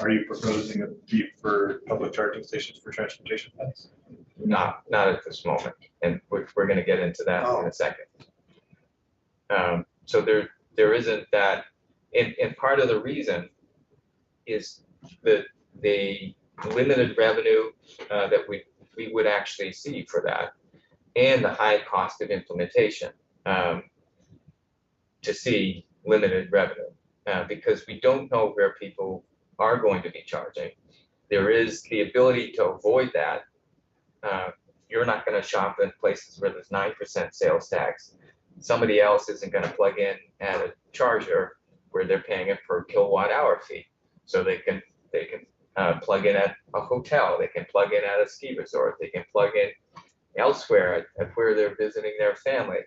Are you proposing a fee for public charging stations for transportation funds? Not at this moment, and we're gonna get into that in a second. So there isn't that, and part of the reason is the limited revenue that we would actually see for that, and the high cost of implementation to see limited revenue, because we don't know where people are going to be charging. There is the ability to avoid that. You're not going to shop in places where there's 9% sales tax. Somebody else isn't going to plug in at a charger where they're paying a per kilowatt hour fee. So they can plug in at a hotel, they can plug in at a ski resort, they can plug in elsewhere at where they're visiting their family,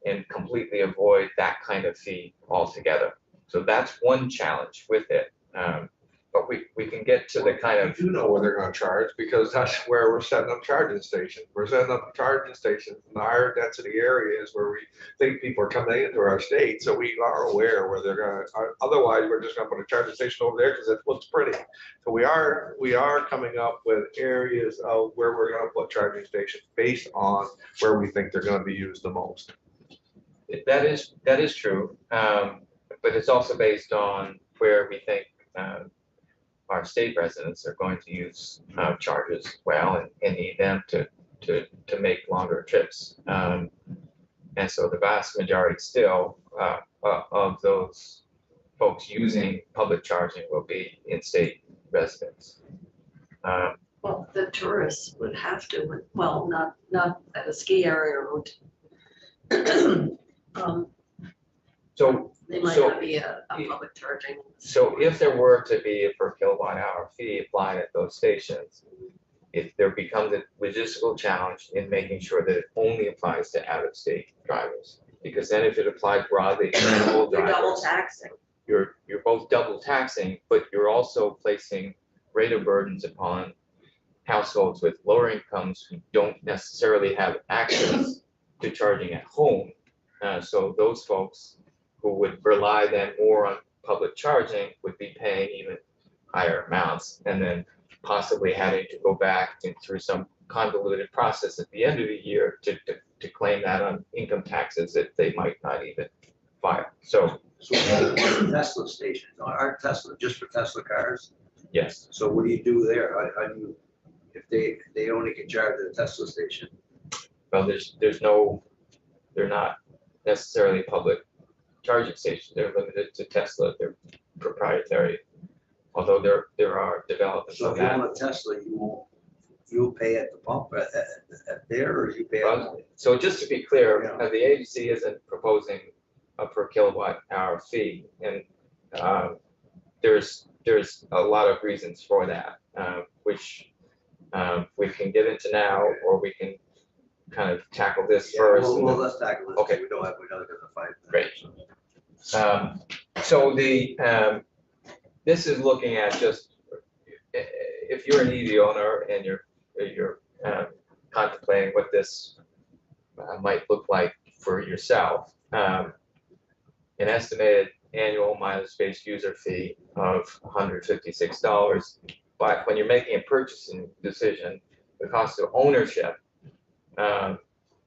and completely avoid that kind of fee altogether. So that's one challenge with it. but we can get to the kind of, We do know where they're gonna charge, because that's where we're setting up charging stations. We're setting up charging stations in the higher density areas where we think people are coming into our state, so we are aware where they're gonna, otherwise, we're just gonna put a charging station over there because it looks pretty. So we are coming up with areas of where we're gonna put charging stations based on where we think they're gonna be used the most. that is true. But it's also based on where we think our state residents are going to use charges well and need them to make longer trips. And so the vast majority still of those folks using public charging will be in-state residents. Well, the tourists would have to, well, not at a ski area route. So They might So- not be a public charging. So if there were to be a per kilowatt hour fee applied at those stations, if there becomes a logistical challenge in making sure that it only applies to out-of-state drivers. Because then if it applied broadly to all You're double drivers, taxing. you're both double taxing, but you're also placing greater burdens upon households with lower incomes who don't necessarily have access to charging at home. So those folks who would rely then more on public charging would be paying even higher amounts, and then possibly having to go back through some convoluted process at the end of the year to claim that on income taxes that they might not even file. So, So Tesla stations, aren't Tesla just for Tesla cars? yes, So what do you do there? How do you, if they only can charge at a Tesla station? well, they're not necessarily public charging stations. They're limited to Tesla. They're proprietary, although there are developments So of if you that. want a Tesla, you'll pay at the pump at there, or you pay at? Well, so just to be clear, Yeah. the agency isn't proposing a per kilowatt hour fee, and there's a lot of reasons for that, which we can get into now, or we can kind of tackle this Yeah, first. well, and well, then- let's tackle this. Okay. We don't have to fight. Great. So this is looking at just, if you're an EV owner and you're contemplating what this might look like for yourself, an estimated annual mileage-based user fee of $156. But when you're making a purchasing decision, the cost of ownership,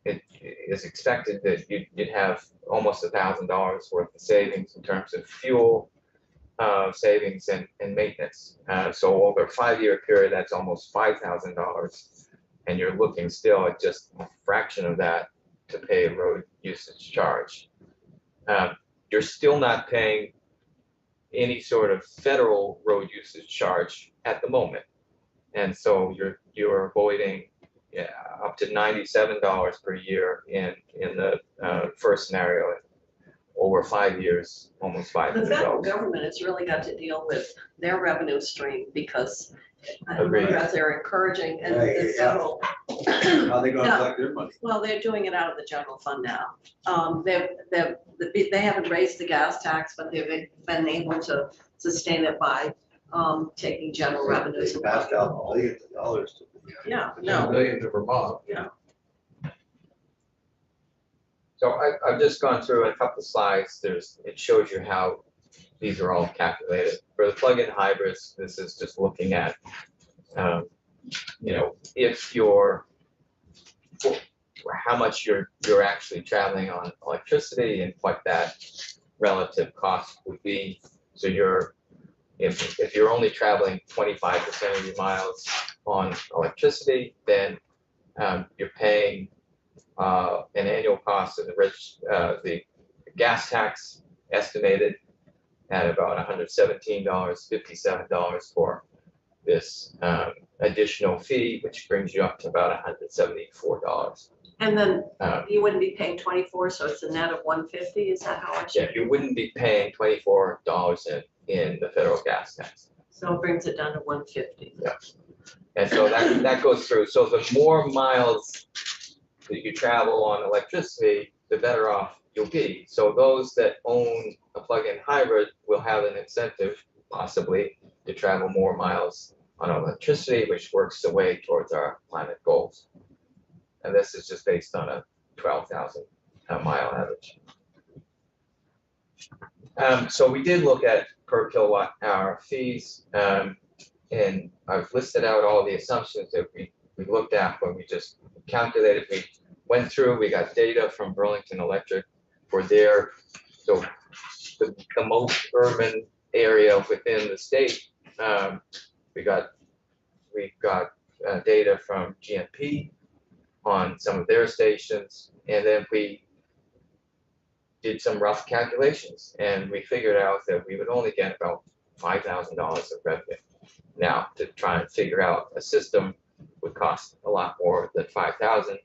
it is expected that you'd have almost $1,000 worth of savings in terms of fuel savings and maintenance. So over a 5-year period, that's almost $5,000. And you're looking still at just a fraction of that to pay a road usage charge. You're still not paying any sort of federal road usage charge at the moment. And so you're avoiding up to $97 per year in the first scenario. Over 5 years, almost $500. The federal government has really got to deal with their revenue stream, because Agreed. as they're encouraging and Right, the yeah. federal, How they gonna No. collect their money? well, they're doing it out of the general fund now. They haven't raised the gas tax, but they've been able to sustain it by taking general revenues. They passed out millions of dollars to. Yeah, no, Million to Vermont. So I've just gone through a couple of slides. It shows you how these are all calculated. For the plug-in hybrids, this is just looking at, if how much you're actually traveling on electricity and what that relative cost would be. So if you're only traveling 25% of your miles on electricity, then you're paying an annual cost of the gas tax estimated at about $117.57 for this additional fee, which brings you up to about $174. and then Um, you wouldn't be paying 24, so it's a net of 150, is that how much? Yeah, you wouldn't be paying $24 in the federal gas tax. So it brings it down to 150. And so that goes through. So the more miles that you travel on electricity, the better off you'll be. So those that own a plug-in hybrid will have an incentive, possibly, to travel more miles on electricity, which works the way towards our climate goals. And this is just based on a 12,000 mile average. So we did look at per kilowatt hour fees, and I've listed out all the assumptions that we looked at when we just calculated. We went through, we got data from Burlington Electric for their, so the most urban area within the state. We got data from GMP on some of their stations, and then we did some rough calculations, and we figured out that we would only get about $5,000 of revenue. Now, to try and figure out a system would cost a lot more than 5,000.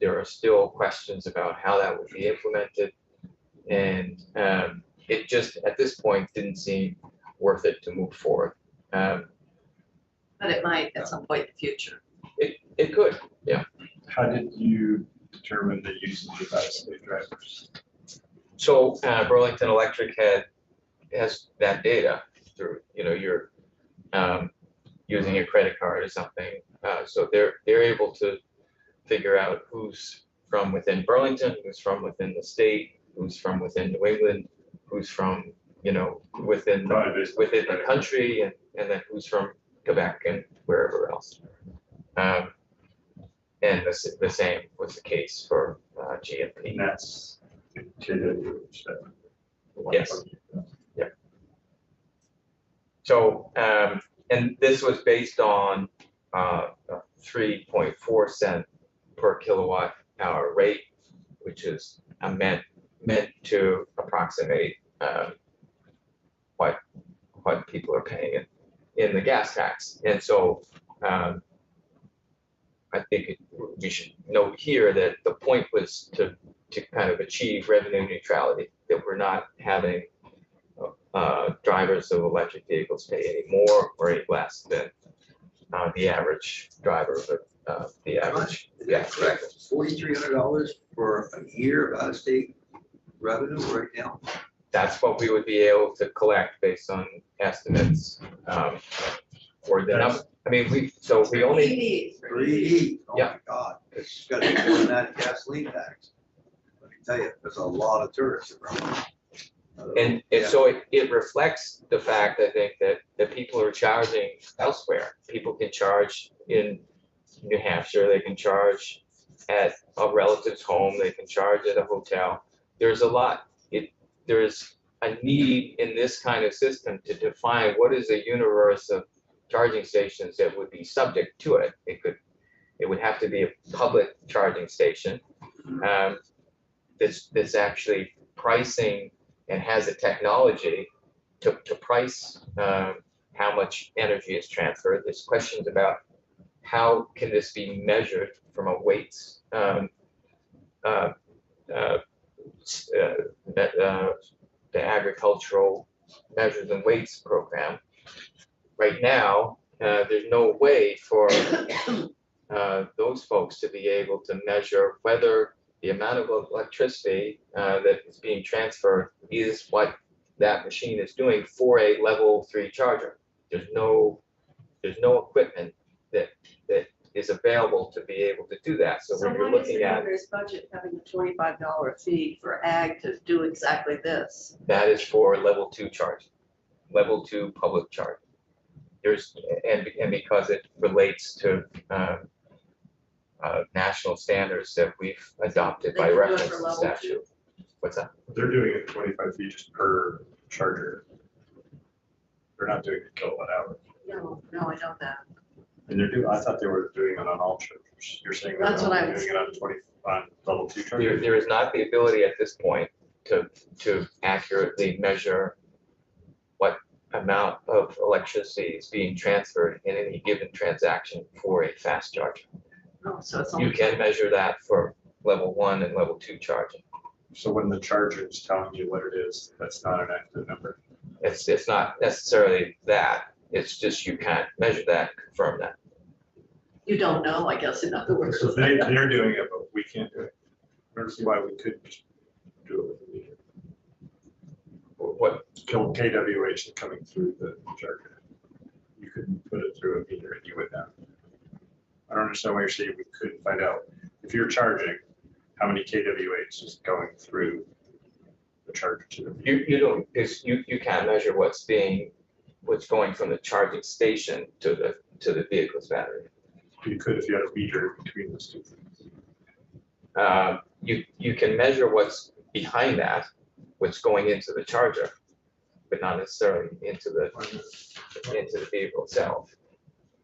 There are still questions about how that would be implemented, and it just at this point didn't seem worth it to move forward. But it might at some point in the future. It could, yeah. How did you determine the usage of out-of-state drivers? So Burlington Electric has that data through, you're using your credit card or something. So they're able to figure out who's from within Burlington, who's from within the state, who's from within New England, who's from, within the country, and then who's from Quebec and wherever else. And the same was the case for GMP. And that's KWH. Yes. Yeah. So, and this was based on a 3.4 cent per kilowatt hour rate, which is meant to approximate what people are paying in the gas tax. And so I think we should note here that the point was to kind of achieve revenue neutrality, that we're not having drivers of electric vehicles pay any more or any less than the average driver of the average. Yeah, correct. $4,300 for a year of out-of-state revenue right now. That's what we would be able to collect based on estimates for the number. I mean, we only, 3D, oh Yeah. my God, it's got to be more than that gasoline tax. Let me tell you, there's a lot of tourists around. and so it reflects the fact, I think, that people are charging elsewhere. People can charge in New Hampshire, they can charge at a relative's home, they can charge at a hotel. There's a lot, there's a need in this kind of system to define what is a universe of charging stations that would be subject to it. It would have to be a public charging station that's actually pricing and has a technology to price how much energy is transferred. There's questions about how can this be measured from a weights the agricultural measures and weights program. Right now, there's no way for those folks to be able to measure whether the amount of electricity that is being transferred is what that machine is doing for a level 3 charger. There's no equipment that is available to be able to do that. So when you're looking at Governor's budget having a $25 fee for ag to do exactly this. that is for level 2 charging, level 2 public charging. There's and because it relates to national standards that we've adopted They by can do it reference for to level statute. What's that? They're doing it 25 feet just per charger. They're not doing it kilowatt hour. No, I know that. And I thought they were doing it on all chargers. You're saying they're That's what I only was- doing it on level 2 chargers? There is not the ability at this point to accurately measure what amount of electricity is being transferred in any given transaction for a fast charger. Oh, so it's You only. can measure that for level 1 and level 2 charging. So when the charger is telling you what it is, that's not an accurate number. It's not necessarily that, it's just you can't measure that, confirm that. You don't know, I guess, in other words. So they're doing it, but we can't do it. I don't see why we couldn't just do it with the meter. what, KWH coming through the charger. You couldn't put it through a meter and you would not. I don't understand why you're saying we couldn't find out. If you're charging, how many KWH is going through the charger to the meter? you don't, is, you can't measure what's going from the charging station to the vehicle's battery. You could if you had a meter between those two things. You can measure what's behind that, what's going into the charger, but not necessarily into the vehicle itself.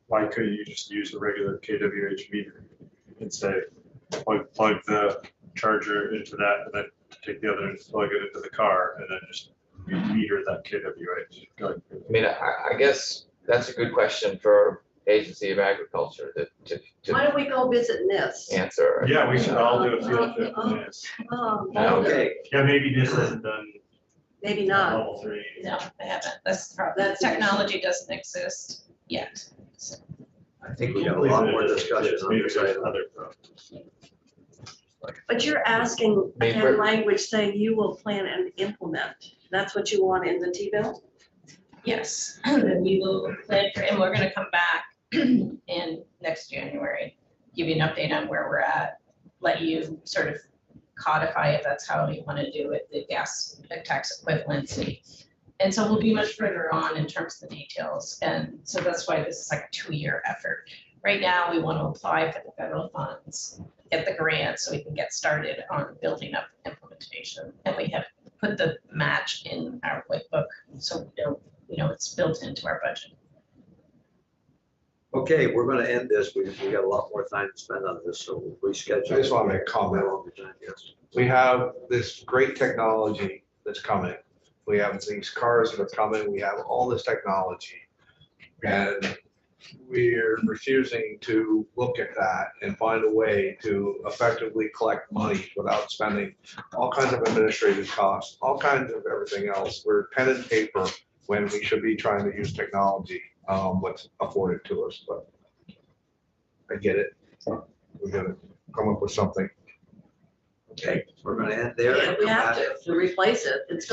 Why couldn't you just use a regular KWH meter and say, plug the charger into that and then take the other and plug it into the car and then just meter that KWH? I mean, I guess that's a good question for Agency of Agriculture to Why don't we go visit NIST? answer. Yeah, we should all do a field trip on this. Oh, Okay, Yeah, maybe this isn't done maybe not. level 3. No, I haven't. That's the problem. That's the issue. Technology doesn't exist yet. So, I think we have a lot more discussion on Maybe this there's item. other problems. But you're asking, Maybe again, we're- language saying you will plan and implement. That's what you want in the T-bill? yes, then we will plan for, and we're gonna come back in next January, give you an update on where we're at, let you sort of codify if that's how you want to do it, the gas tax equivalency. And so we'll be much further on in terms of the details. And so that's why this is like a 2-year effort. Right now, we want to apply for the federal funds, get the grant so we can get started on building up implementation. And we have put the match in our QuickBook, so we don't, it's built into our budget. Okay, we're gonna end this. We got a lot more time to spend on this, so we'll reschedule. I just want to make a comment. Yes. We have this great technology that's coming. We have these cars that are coming, we have all this technology. And we're refusing to look at that and find a way to effectively collect money without spending all kinds of administrative costs, all kinds of everything else. We're pen and paper when we should be trying to use technology, what's afforded to us, but I get it. We're gonna come up with something. Okay, we're gonna end there. Yeah, and we come have back. to replace it. It's gonna